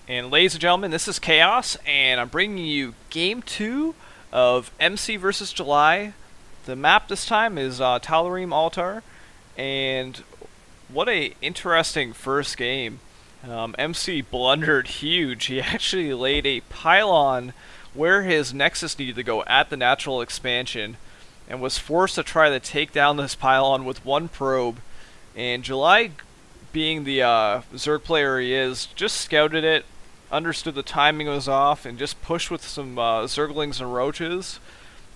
And ladies and gentlemen, this is Chaos, and I'm bringing you Game 2 of MC versus July. The map this time is Talarim Altar, and what a interesting first game. MC blundered huge. He actually laid a pylon where his Nexus needed to go at the natural expansion, and was forced to try to take down this pylon with one probe. And July, being the Zerg player he is, just scouted it, understood the timing was off, and just pushed with some Zerglings and Roaches.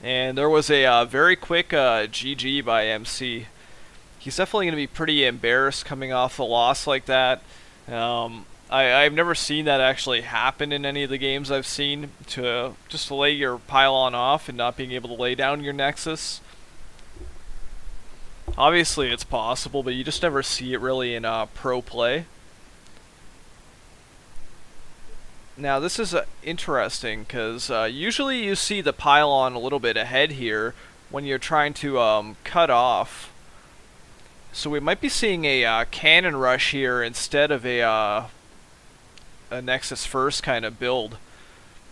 And there was a very quick GG by MC. He's definitely going to be pretty embarrassed coming off a loss like that. I've never seen that actually happen in any of the games I've seen, to just lay your pylon off and not being able to lay down your Nexus. Obviously it's possible, but you just never see it really in pro play. Now this is interesting because usually you see the pylon a little bit ahead here when you're trying to cut off. So we might be seeing a cannon rush here instead of a Nexus first kind of build.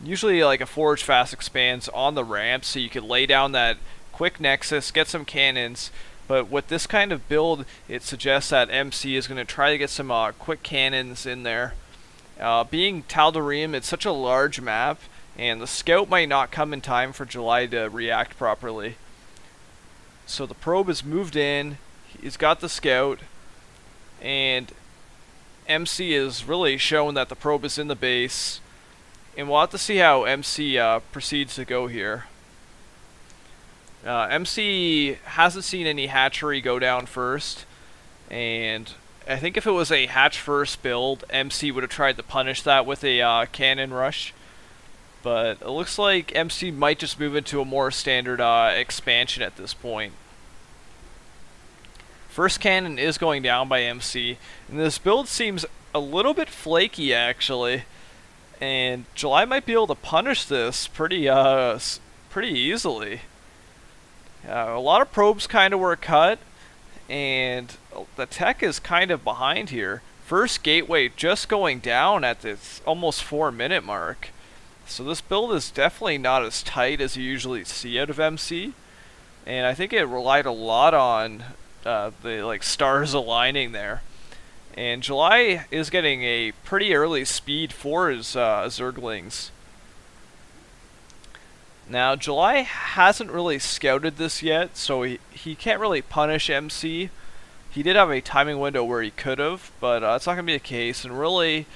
Usually like a Forge fast expands on the ramp so you could lay down that quick Nexus, get some cannons. But with this kind of build, it suggests that MC is going to try to get some quick cannons in there. Being Tal'Darim, it's such a large map, and the scout might not come in time for July to react properly. So the probe is moved in, he's got the scout, and MC is really showing that the probe is in the base, and we'll have to see how MC proceeds to go here. MC hasn't seen any hatchery go down first, and I think if it was a hatch first build, MC would have tried to punish that with a cannon rush. But it looks like MC might just move into a more standard expansion at this point. First cannon is going down by MC, and this build seems a little bit flaky actually. And July might be able to punish this pretty easily. A lot of probes kind of were cut, and the tech is kind of behind here. First gateway just going down at this almost 4-minute mark. So this build is definitely not as tight as you usually see out of MC. And I think it relied a lot on the stars aligning there. And July is getting a pretty early speed for his Zerglings. Now, July hasn't really scouted this yet, so he can't really punish MC. He did have a timing window where he could have, but it's not going to be the case. And really,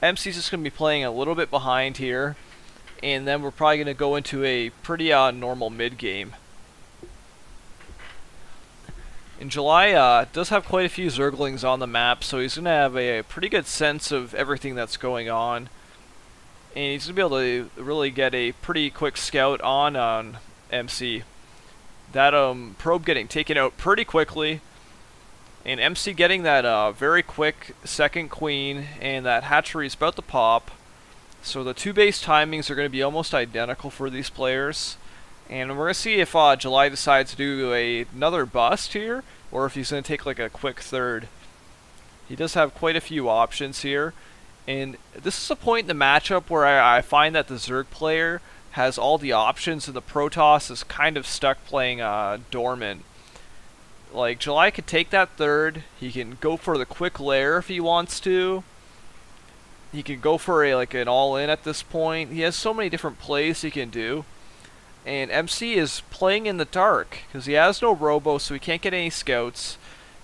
MC's just going to be playing a little bit behind here, and then we're probably going to go into a pretty normal mid-game. And July does have quite a few Zerglings on the map, so he's going to have a pretty good sense of everything that's going on. And he's going to be able to really get a pretty quick scout on MC. That probe getting taken out pretty quickly. And MC getting that very quick second queen. And that hatchery is about to pop. So the two base timings are going to be almost identical for these players. And we're going to see if July decides to do another bust here, or if he's going to take like a quick third. He does have quite a few options here. And this is a point in the matchup where I find that the Zerg player has all the options and the Protoss is kind of stuck playing dormant. Like, July could take that third, he can go for the quick lair if he wants to. He can go for an all-in at this point. He has so many different plays he can do. And MC is playing in the dark, because he has no robo, so he can't get any scouts.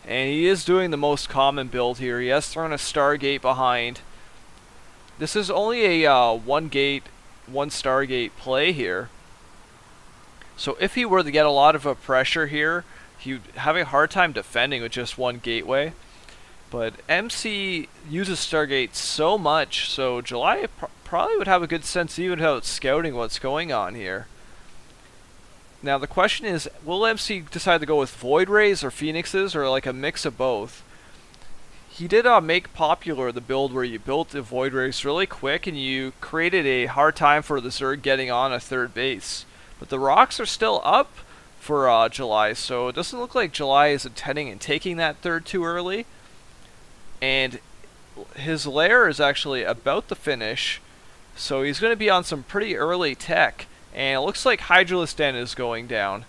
And he is doing the most common build here. He has thrown a Stargate behind. This is only a one Stargate play here. So if he were to get a lot of pressure here, he would have a hard time defending with just one gateway. But MC uses Stargate so much, so July probably would have a good sense even without scouting what's going on here. Now the question is, will MC decide to go with Void Rays or Phoenixes, or like a mix of both? He did make popular the build where you built the Void Rays really quick and you created a hard time for the Zerg getting on a third base. But the rocks are still up for July, so it doesn't look like July is intending on taking that third too early. And his lair is actually about to finish, so he's going to be on some pretty early tech, and it looks like Hydralisk Den is going down.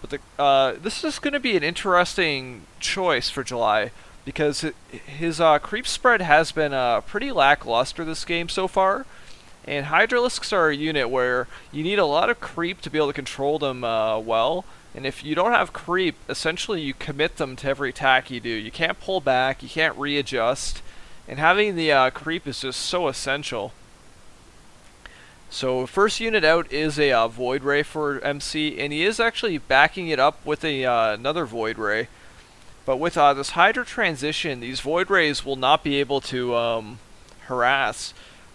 But this is going to be an interesting choice for July, because his creep spread has been pretty lackluster this game so far, and Hydralisks are a unit where you need a lot of creep to be able to control them well, and if you don't have creep, essentially you commit them to every attack you do. You can't pull back, you can't readjust, and having the creep is just so essential. So first unit out is a Void Ray for MC, and he is actually backing it up with another Void Ray. But with this Hydra transition, these Void Rays will not be able to harass.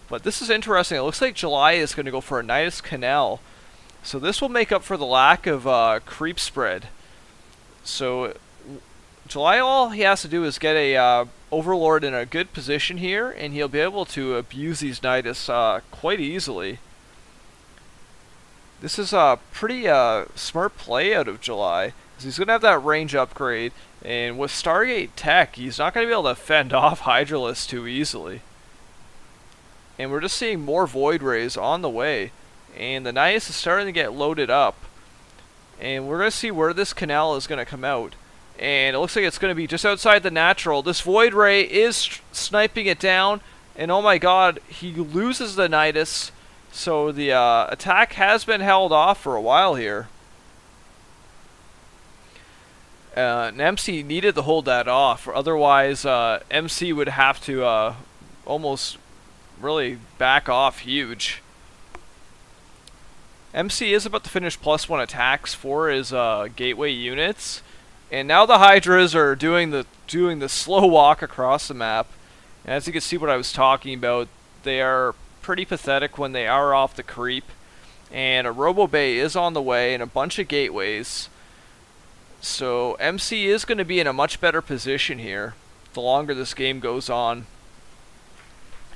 But this is interesting. It looks like July is going to go for a Nidus Canal. So this will make up for the lack of creep spread. So July, all he has to do is get a Overlord in a good position here, and he'll be able to abuse these Nidus quite easily. This is a pretty smart play out of July, because he's going to have that range upgrade, and with Stargate Tech, he's not going to be able to fend off Hydralisk too easily. And we're just seeing more Void Rays on the way, and the Nidus is starting to get loaded up. And we're going to see where this canal is going to come out. And it looks like it's going to be just outside the natural. This Void Ray is sniping it down, and oh my god, he loses the Nidus. So the attack has been held off for a while here. And MC needed to hold that off, or otherwise MC would have to almost really back off huge. MC is about to finish +1 attacks for his gateway units, and now the Hydras are doing the slow walk across the map. And as you can see, what I was talking about, they are pretty pathetic when they are off the creep. And a Robo Bay is on the way, and a bunch of gateways. So MC is going to be in a much better position here the longer this game goes on.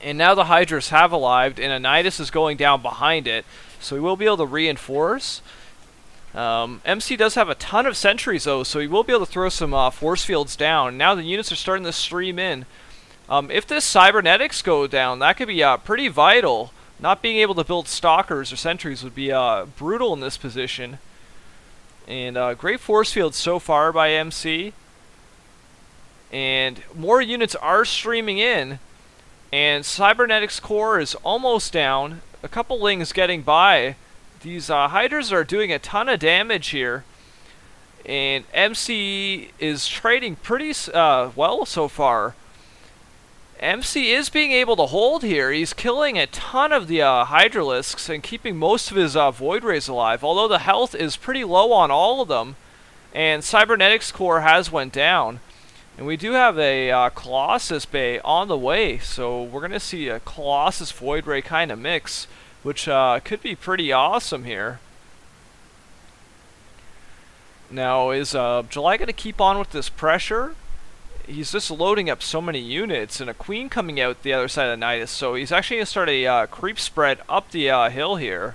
And now the Hydras have arrived, and a Nidus is going down behind it, so he will be able to reinforce. MC does have a ton of sentries though, so he will be able to throw some force fields down. Now the units are starting to stream in. If this cybernetics go down, that could be pretty vital. Not being able to build stalkers or sentries would be brutal in this position. And great force fields so far by MC. And more units are streaming in. And Cybernetics Core is almost down. A couple Lings getting by. These Hydras are doing a ton of damage here. And MC is trading pretty well so far. MC is being able to hold here. He's killing a ton of the Hydralisks and keeping most of his Void Rays alive. Although the health is pretty low on all of them. And Cybernetics Core has went down. And we do have a Colossus Bay on the way, so we're going to see a Colossus Void Ray kind of mix, which could be pretty awesome here. Now, is July going to keep on with this pressure? He's just loading up so many units, and a Queen coming out the other side of the Nidus, so he's actually going to start a creep spread up the hill here.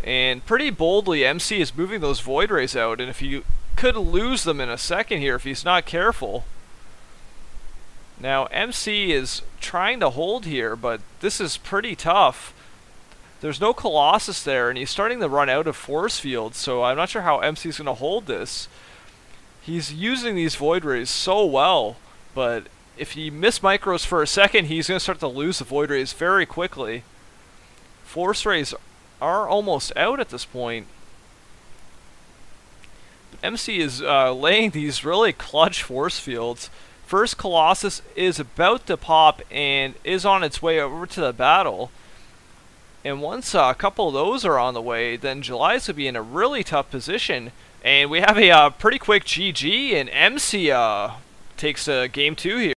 And pretty boldly, MC is moving those Void Rays out, and if you could lose them in a second here if he's not careful. Now MC is trying to hold here, but this is pretty tough. There's no Colossus there, and he's starting to run out of force fields, so I'm not sure how MC's going to hold this. He's using these Void Rays so well, but if he micros for a second, he's going to start to lose the Void Rays very quickly. Force Rays are almost out at this point. MC is laying these really clutch force fields. First Colossus is about to pop and is on its way over to the battle. And once a couple of those are on the way, then July's going to be in a really tough position. And we have a pretty quick GG, and MC takes game 2 here.